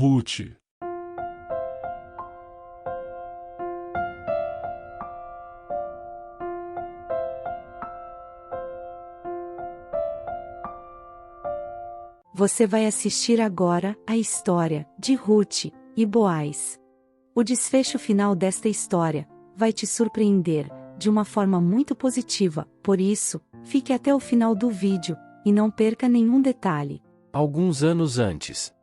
Ruth. Você vai assistir agora a história de Ruth e Boaz. O desfecho final desta história vai te surpreender de uma forma muito positiva, por isso, fique até o final do vídeo e não perca nenhum detalhe. Alguns anos antes,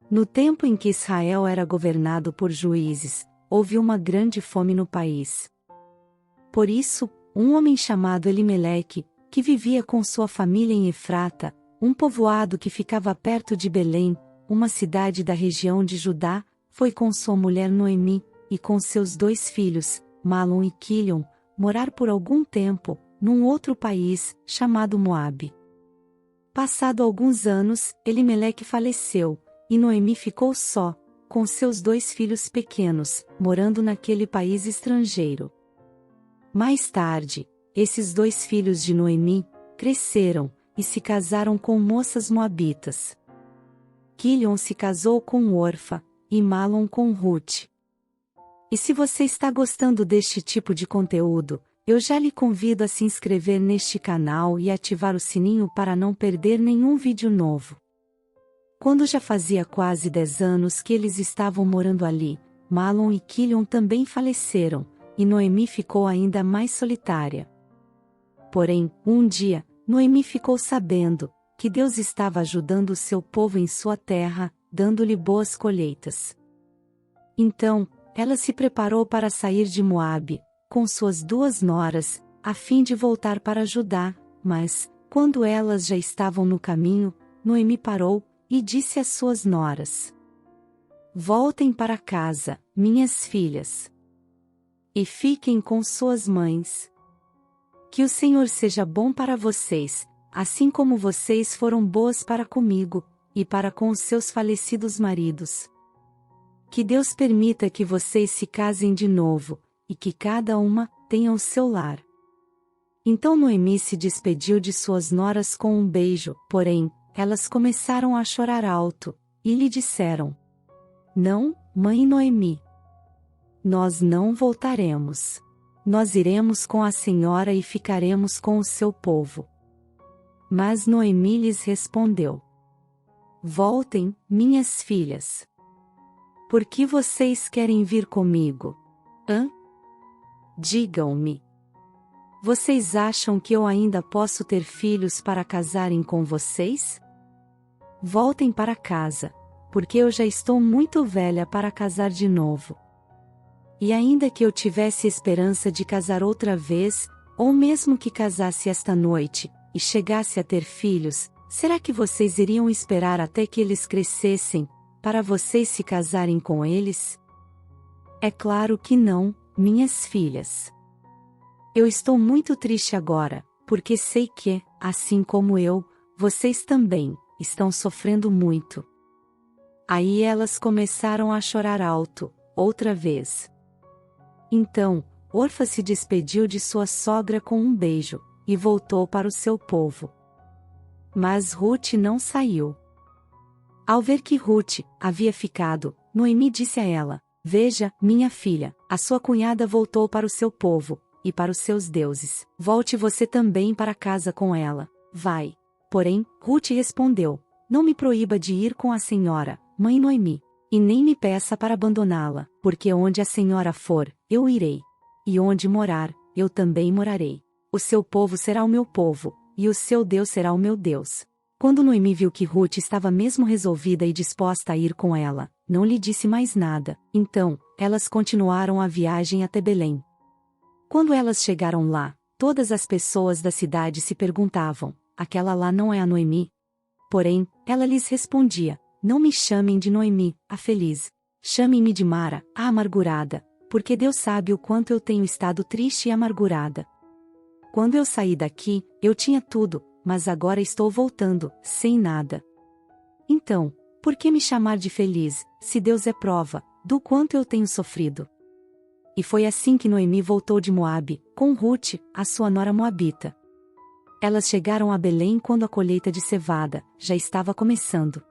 no tempo em que Israel era governado por juízes, houve uma grande fome no país. Por isso, um homem chamado Elimeleque, que vivia com sua família em Efrata, um povoado que ficava perto de Belém, uma cidade da região de Judá, foi com sua mulher Noemi, e com seus 2 filhos, Malom e Quilion, morar por algum tempo, num outro país, chamado Moabe. Passado alguns anos, Elimeleque faleceu, e Noemi ficou só, com seus 2 filhos pequenos, morando naquele país estrangeiro. Mais tarde, esses 2 filhos de Noemi cresceram e se casaram com moças moabitas. Quilion se casou com Orfa, e Malom com Ruth. E se você está gostando deste tipo de conteúdo, eu já lhe convido a se inscrever neste canal e ativar o sininho para não perder nenhum vídeo novo. Quando já fazia quase 10 anos que eles estavam morando ali, Malom e Quilion também faleceram, e Noemi ficou ainda mais solitária. Porém, um dia, Noemi ficou sabendo que Deus estava ajudando o seu povo em sua terra, dando-lhe boas colheitas. Então, ela se preparou para sair de Moabe, com suas 2 noras, a fim de voltar para Judá, mas, quando elas já estavam no caminho, Noemi parou e disse às suas noras: "Voltem para casa, minhas filhas, e fiquem com suas mães. Que o Senhor seja bom para vocês, assim como vocês foram boas para comigo, e para com os seus falecidos maridos. Que Deus permita que vocês se casem de novo, e que cada uma tenha o seu lar." Então Noemi se despediu de suas noras com um beijo, porém, elas começaram a chorar alto, e lhe disseram: "Não, mãe Noemi. Nós não voltaremos. Nós iremos com a senhora e ficaremos com o seu povo." Mas Noemi lhes respondeu: "Voltem, minhas filhas. Por que vocês querem vir comigo? Hã? Digam-me. Vocês acham que eu ainda posso ter filhos para casarem com vocês? Voltem para casa, porque eu já estou muito velha para casar de novo. E ainda que eu tivesse esperança de casar outra vez, ou mesmo que casasse esta noite, e chegasse a ter filhos, será que vocês iriam esperar até que eles crescessem, para vocês se casarem com eles? É claro que não, minhas filhas. Eu estou muito triste agora, porque sei que, assim como eu, vocês também estão sofrendo muito." Aí elas começaram a chorar alto, outra vez. Então, Orfa se despediu de sua sogra com um beijo, e voltou para o seu povo. Mas Ruth não saiu. Ao ver que Ruth havia ficado, Noemi disse a ela: "Veja, minha filha, a sua cunhada voltou para o seu povo, e para os seus deuses. Volte você também para casa com ela, vai." Porém, Ruth respondeu: "Não me proíba de ir com a senhora, mãe Noemi, e nem me peça para abandoná-la, porque onde a senhora for, eu irei. E onde morar, eu também morarei. O seu povo será o meu povo, e o seu Deus será o meu Deus." Quando Noemi viu que Ruth estava mesmo resolvida e disposta a ir com ela, não lhe disse mais nada. Então, elas continuaram a viagem até Belém. Quando elas chegaram lá, todas as pessoas da cidade se perguntavam: "Aquela lá não é a Noemi?" Porém, ela lhes respondia: "Não me chamem de Noemi, a feliz. Chamem-me de Mara, a amargurada, porque Deus sabe o quanto eu tenho estado triste e amargurada. Quando eu saí daqui, eu tinha tudo, mas agora estou voltando, sem nada. Então, por que me chamar de feliz, se Deus é prova do quanto eu tenho sofrido?" E foi assim que Noemi voltou de Moabe, com Ruth, a sua nora moabita. Elas chegaram a Belém quando a colheita de cevada já estava começando.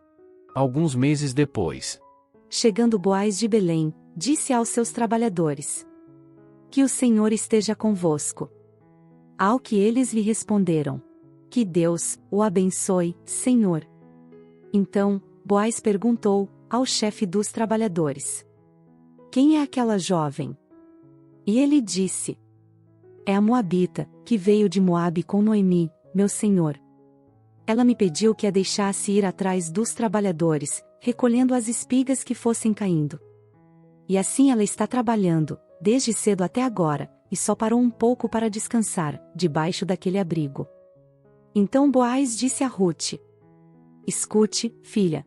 Alguns meses depois, Chegando Boaz de Belém, disse aos seus trabalhadores: Que o Senhor esteja convosco. Ao que eles lhe responderam: Que Deus o abençoe, Senhor. Então, Boaz perguntou ao chefe dos trabalhadores: Quem é aquela jovem? E ele disse: É a Moabita, que veio de Moabe com Noemi, meu senhor. Ela me pediu que a deixasse ir atrás dos trabalhadores, recolhendo as espigas que fossem caindo. E assim ela está trabalhando, desde cedo até agora, e só parou um pouco para descansar, debaixo daquele abrigo. Então Boaz disse a Ruth: Escute, filha.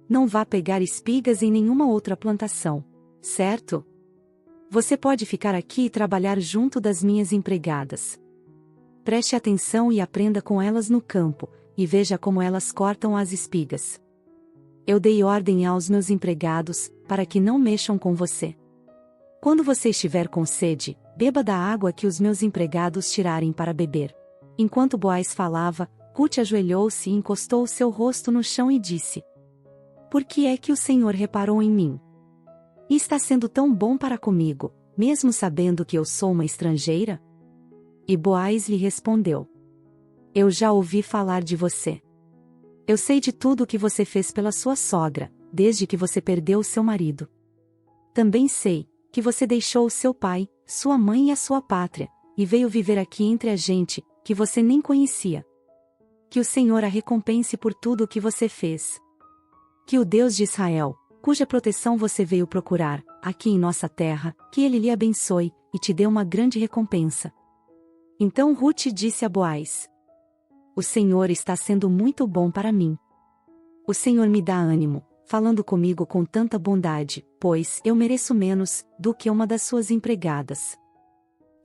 Não vá pegar espigas em nenhuma outra plantação, certo? Você pode ficar aqui e trabalhar junto das minhas empregadas. Preste atenção e aprenda com elas no campo, e veja como elas cortam as espigas. Eu dei ordem aos meus empregados, para que não mexam com você. Quando você estiver com sede, beba da água que os meus empregados tirarem para beber. Enquanto Boaz falava, Ruth ajoelhou-se e encostou o seu rosto no chão e disse: Por que é que o Senhor reparou em mim? E está sendo tão bom para comigo, mesmo sabendo que eu sou uma estrangeira? E Boaz lhe respondeu: Eu já ouvi falar de você. Eu sei de tudo o que você fez pela sua sogra, desde que você perdeu o seu marido. Também sei que você deixou o seu pai, sua mãe e a sua pátria, e veio viver aqui entre a gente, que você nem conhecia. Que o Senhor a recompense por tudo o que você fez. Que o Deus de Israel, cuja proteção você veio procurar, aqui em nossa terra, que ele lhe abençoe, e te dê uma grande recompensa. Então Ruth disse a Boaz: O Senhor está sendo muito bom para mim. O Senhor me dá ânimo, falando comigo com tanta bondade, pois eu mereço menos do que uma das suas empregadas.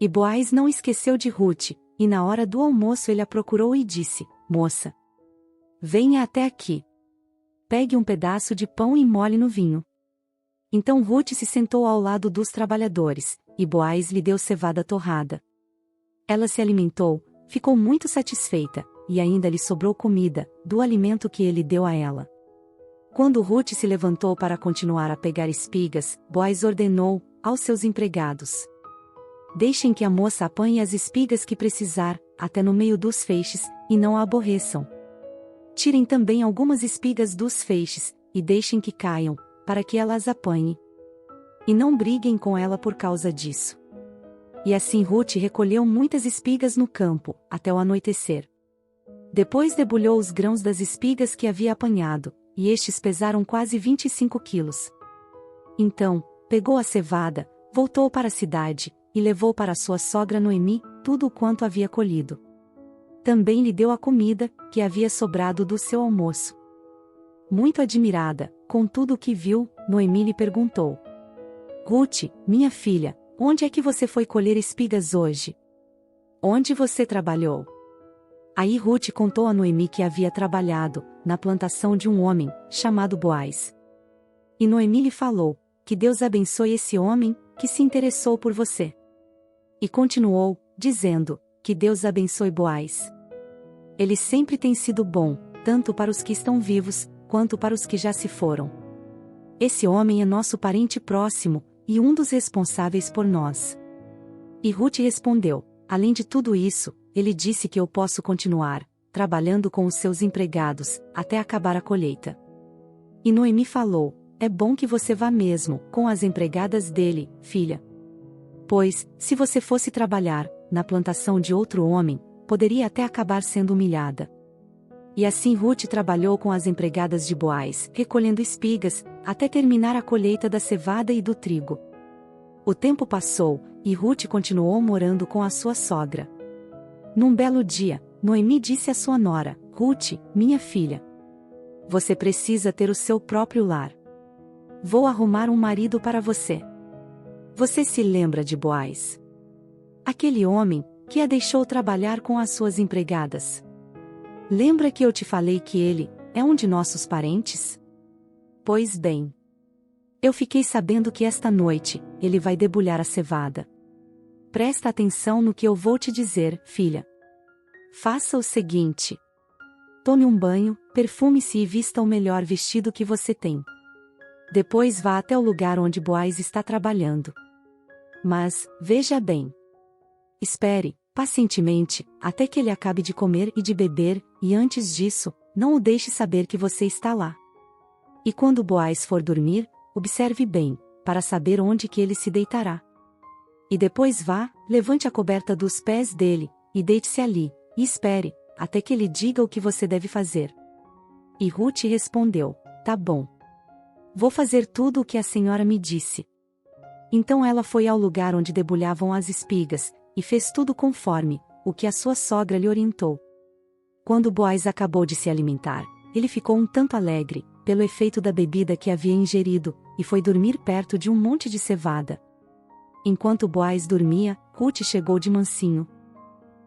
E Boaz não esqueceu de Ruth, e na hora do almoço ele a procurou e disse: Moça, venha até aqui. Pegue um pedaço de pão e molhe no vinho. Então Ruth se sentou ao lado dos trabalhadores, e Boaz lhe deu cevada torrada. Ela se alimentou, ficou muito satisfeita, e ainda lhe sobrou comida, do alimento que ele deu a ela. Quando Ruth se levantou para continuar a pegar espigas, Boaz ordenou aos seus empregados: Deixem que a moça apanhe as espigas que precisar, até no meio dos feixes, e não a aborreçam. Tirem também algumas espigas dos feixes, e deixem que caiam, para que ela as apanhe. E não briguem com ela por causa disso. E assim Ruth recolheu muitas espigas no campo, até o anoitecer. Depois debulhou os grãos das espigas que havia apanhado, e estes pesaram quase 25 quilos. Então, pegou a cevada, voltou para a cidade, e levou para sua sogra Noemi tudo o quanto havia colhido. Também lhe deu a comida, que havia sobrado do seu almoço. Muito admirada, com tudo o que viu, Noemi lhe perguntou: Ruth, minha filha, onde é que você foi colher espigas hoje? Onde você trabalhou? Aí Ruth contou a Noemi que havia trabalhado na plantação de um homem, chamado Boaz. E Noemi lhe falou: Que Deus abençoe esse homem, que se interessou por você. E continuou, dizendo: Que Deus abençoe Boaz. Ele sempre tem sido bom, tanto para os que estão vivos, quanto para os que já se foram. Esse homem é nosso parente próximo, e um dos responsáveis por nós. E Ruth respondeu: Além de tudo isso, ele disse que eu posso continuar trabalhando com os seus empregados, até acabar a colheita. E Noemi falou: É bom que você vá mesmo, com as empregadas dele, filha. Pois, se você fosse trabalhar na plantação de outro homem, poderia até acabar sendo humilhada. E assim Ruth trabalhou com as empregadas de Boaz, recolhendo espigas, até terminar a colheita da cevada e do trigo. O tempo passou, e Ruth continuou morando com a sua sogra. Num belo dia, Noemi disse à sua nora: Ruth, minha filha, você precisa ter o seu próprio lar. Vou arrumar um marido para você. Você se lembra de Boaz? Aquele homem que a deixou trabalhar com as suas empregadas. Lembra que eu te falei que ele é um de nossos parentes? Pois bem, eu fiquei sabendo que esta noite ele vai debulhar a cevada. Presta atenção no que eu vou te dizer, filha. Faça o seguinte: tome um banho, perfume-se e vista o melhor vestido que você tem. Depois vá até o lugar onde Boaz está trabalhando. Mas, veja bem. Espere, pacientemente, até que ele acabe de comer e de beber, e antes disso, não o deixe saber que você está lá. E quando Boaz for dormir, observe bem, para saber onde que ele se deitará. E depois vá, levante a coberta dos pés dele, e deite-se ali, e espere, até que ele diga o que você deve fazer. E Ruth respondeu: tá bom. Vou fazer tudo o que a senhora me disse. Então ela foi ao lugar onde debulhavam as espigas, e fez tudo conforme o que a sua sogra lhe orientou. Quando Boaz acabou de se alimentar, ele ficou um tanto alegre, pelo efeito da bebida que havia ingerido, e foi dormir perto de um monte de cevada. Enquanto Boaz dormia, Ruth chegou de mansinho.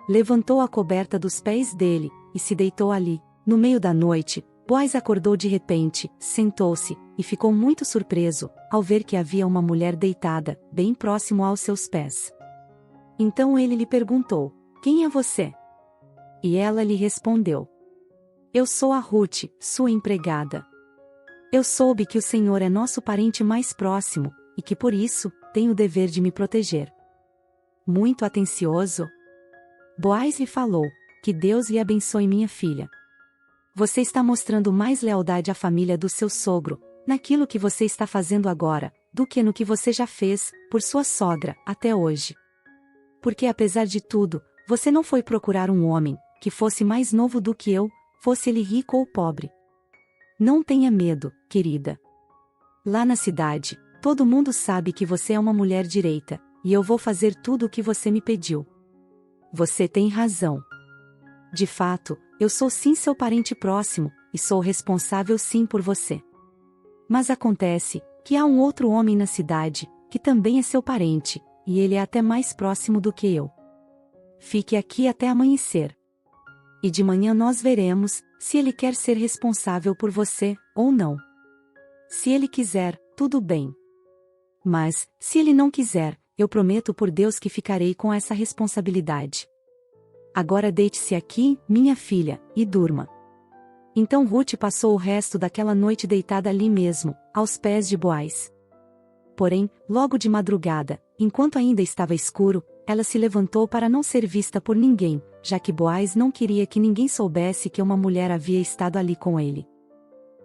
Levantou a coberta dos pés dele, e se deitou ali. No meio da noite, Boaz acordou de repente, sentou-se, e ficou muito surpreso, ao ver que havia uma mulher deitada, bem próximo aos seus pés. Então ele lhe perguntou: quem é você? E ela lhe respondeu: eu sou a Ruth, sua empregada. Eu soube que o Senhor é nosso parente mais próximo, e que por isso, tem o dever de me proteger. Muito atencioso, Boaz lhe falou: que Deus lhe abençoe, minha filha. Você está mostrando mais lealdade à família do seu sogro, naquilo que você está fazendo agora, do que no que você já fez, por sua sogra, até hoje. Porque apesar de tudo, você não foi procurar um homem, que fosse mais novo do que eu, fosse ele rico ou pobre. Não tenha medo, querida. Lá na cidade, todo mundo sabe que você é uma mulher direita, e eu vou fazer tudo o que você me pediu. Você tem razão. De fato, eu sou sim seu parente próximo, e sou responsável sim por você. Mas acontece que há um outro homem na cidade, que também é seu parente, e ele é até mais próximo do que eu. Fique aqui até amanhecer. E de manhã nós veremos, se ele quer ser responsável por você, ou não. Se ele quiser, tudo bem. Mas, se ele não quiser, eu prometo por Deus que ficarei com essa responsabilidade. Agora deite-se aqui, minha filha, e durma. Então Ruth passou o resto daquela noite deitada ali mesmo, aos pés de Boaz. Porém, logo de madrugada, enquanto ainda estava escuro, ela se levantou para não ser vista por ninguém, já que Boaz não queria que ninguém soubesse que uma mulher havia estado ali com ele.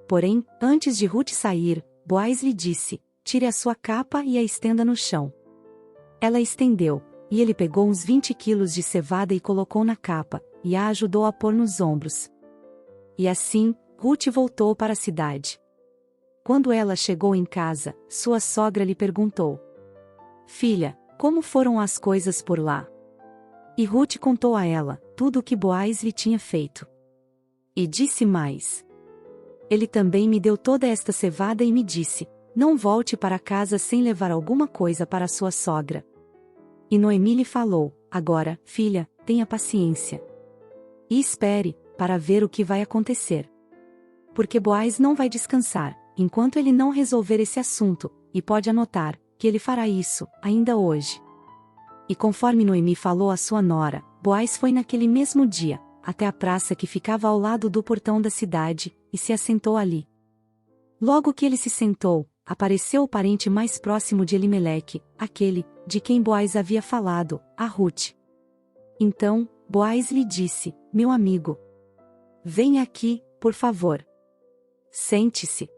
Porém, antes de Ruth sair, Boaz lhe disse: tire a sua capa e a estenda no chão. Ela estendeu, e ele pegou uns 20 quilos de cevada e colocou na capa, e a ajudou a pôr nos ombros. E assim, Ruth voltou para a cidade. Quando ela chegou em casa, sua sogra lhe perguntou: filha, como foram as coisas por lá? E Ruth contou a ela tudo o que Boaz lhe tinha feito. E disse mais: ele também me deu toda esta cevada e me disse: não volte para casa sem levar alguma coisa para sua sogra. E Noemi lhe falou: agora, filha, tenha paciência. E espere, para ver o que vai acontecer. Porque Boaz não vai descansar, enquanto ele não resolver esse assunto, e pode anotar, que ele fará isso, ainda hoje. E conforme Noemi falou à sua nora, Boaz foi naquele mesmo dia, até a praça que ficava ao lado do portão da cidade, e se assentou ali. Logo que ele se sentou, apareceu o parente mais próximo de Elimeleque, aquele, de quem Boaz havia falado, a Ruth. Então, Boaz lhe disse: meu amigo, venha aqui, por favor. Sente-se.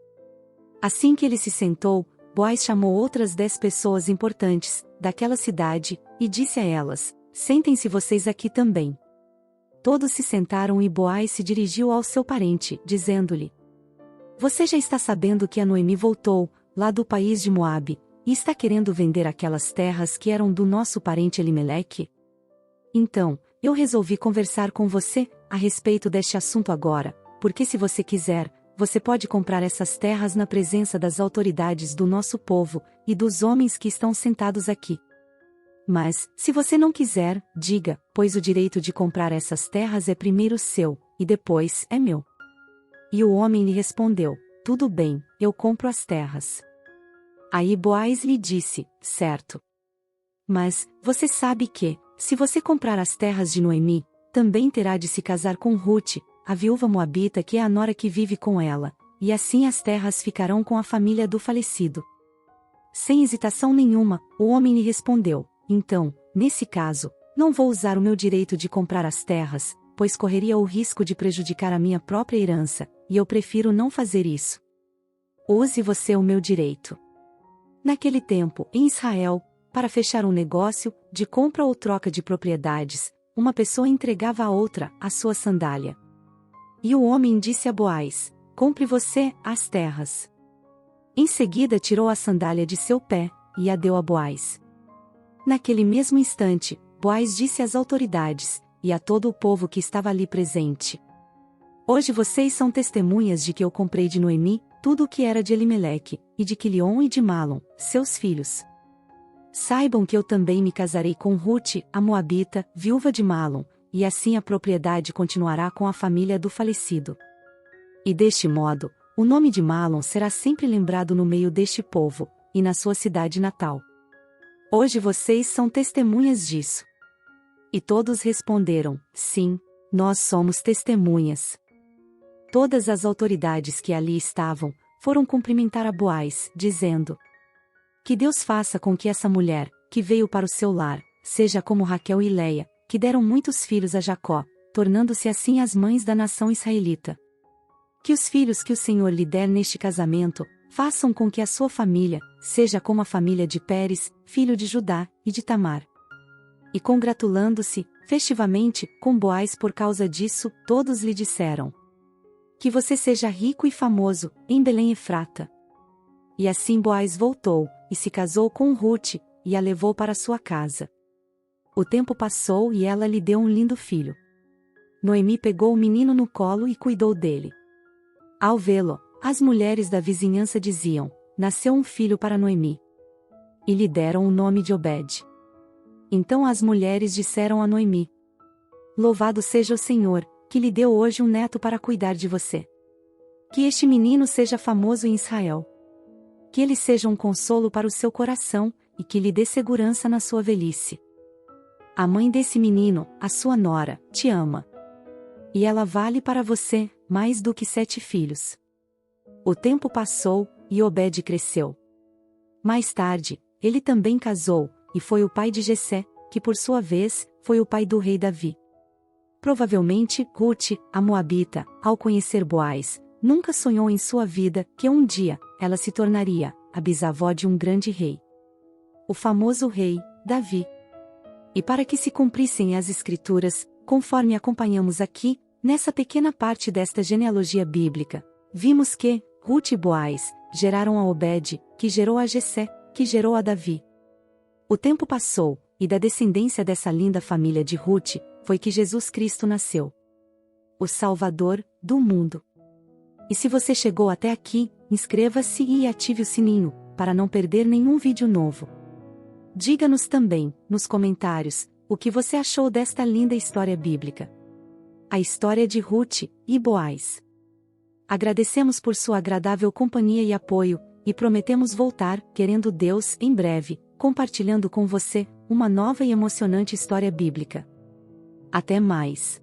Assim que ele se sentou, Boaz chamou outras 10 pessoas importantes, daquela cidade, e disse a elas: sentem-se vocês aqui também. Todos se sentaram e Boaz se dirigiu ao seu parente, dizendo-lhe: você já está sabendo que a Noemi voltou, lá do país de Moabe, e está querendo vender aquelas terras que eram do nosso parente Elimeleque? Então, eu resolvi conversar com você, a respeito deste assunto agora, porque se você quiser, você pode comprar essas terras na presença das autoridades do nosso povo, e dos homens que estão sentados aqui. Mas, se você não quiser, diga, pois o direito de comprar essas terras é primeiro seu, e depois é meu. E o homem lhe respondeu: tudo bem, eu compro as terras. Aí Boaz lhe disse: certo. Mas, você sabe que, se você comprar as terras de Noemi, também terá de se casar com Ruth, a viúva moabita que é a nora que vive com ela, e assim as terras ficarão com a família do falecido. Sem hesitação nenhuma, o homem lhe respondeu: então, nesse caso, não vou usar o meu direito de comprar as terras, pois correria o risco de prejudicar a minha própria herança, e eu prefiro não fazer isso. Use você o meu direito. Naquele tempo, em Israel, para fechar um negócio, de compra ou troca de propriedades, uma pessoa entregava a outra a sua sandália. E o homem disse a Boaz: compre você as terras. Em seguida tirou a sandália de seu pé, e a deu a Boaz. Naquele mesmo instante, Boaz disse às autoridades, e a todo o povo que estava ali presente: hoje vocês são testemunhas de que eu comprei de Noemi tudo o que era de Elimeleque, e de Quilion e de Malom, seus filhos. Saibam que eu também me casarei com Rute, a Moabita, viúva de Malom, e assim a propriedade continuará com a família do falecido. E deste modo, o nome de Malom será sempre lembrado no meio deste povo, e na sua cidade natal. Hoje vocês são testemunhas disso. E todos responderam: sim, nós somos testemunhas. Todas as autoridades que ali estavam, foram cumprimentar a Boaz, dizendo: que Deus faça com que essa mulher, que veio para o seu lar, seja como Raquel e Leia, que deram muitos filhos a Jacó, tornando-se assim as mães da nação israelita. Que os filhos que o Senhor lhe der neste casamento, façam com que a sua família, seja como a família de Pérez, filho de Judá, e de Tamar. E congratulando-se, festivamente, com Boaz por causa disso, todos lhe disseram: que você seja rico e famoso, em Belém Efrata. E assim Boaz voltou, e se casou com Rute, e a levou para sua casa. O tempo passou e ela lhe deu um lindo filho. Noemi pegou o menino no colo e cuidou dele. Ao vê-lo, as mulheres da vizinhança diziam: nasceu um filho para Noemi. E lhe deram o nome de Obed. Então as mulheres disseram a Noemi: louvado seja o Senhor, que lhe deu hoje um neto para cuidar de você. Que este menino seja famoso em Israel. Que ele seja um consolo para o seu coração, e que lhe dê segurança na sua velhice. A mãe desse menino, a sua nora, te ama. E ela vale para você, mais do que 7 filhos. O tempo passou, e Obed cresceu. Mais tarde, ele também casou, e foi o pai de Jessé, que por sua vez, foi o pai do rei Davi. Provavelmente, Rute, a Moabita, ao conhecer Boaz, nunca sonhou em sua vida que um dia, ela se tornaria a bisavó de um grande rei. O famoso rei, Davi. E para que se cumprissem as escrituras, conforme acompanhamos aqui, nessa pequena parte desta genealogia bíblica, vimos que, Rute e Boaz, geraram a Obed, que gerou a Jessé, que gerou a Davi. O tempo passou, e da descendência dessa linda família de Rute, foi que Jesus Cristo nasceu. O Salvador do mundo. E se você chegou até aqui, inscreva-se e ative o sininho, para não perder nenhum vídeo novo. Diga-nos também, nos comentários, o que você achou desta linda história bíblica. A história de Rute e Boaz. Agradecemos por sua agradável companhia e apoio, e prometemos voltar, querendo Deus, em breve, compartilhando com você uma nova e emocionante história bíblica. Até mais!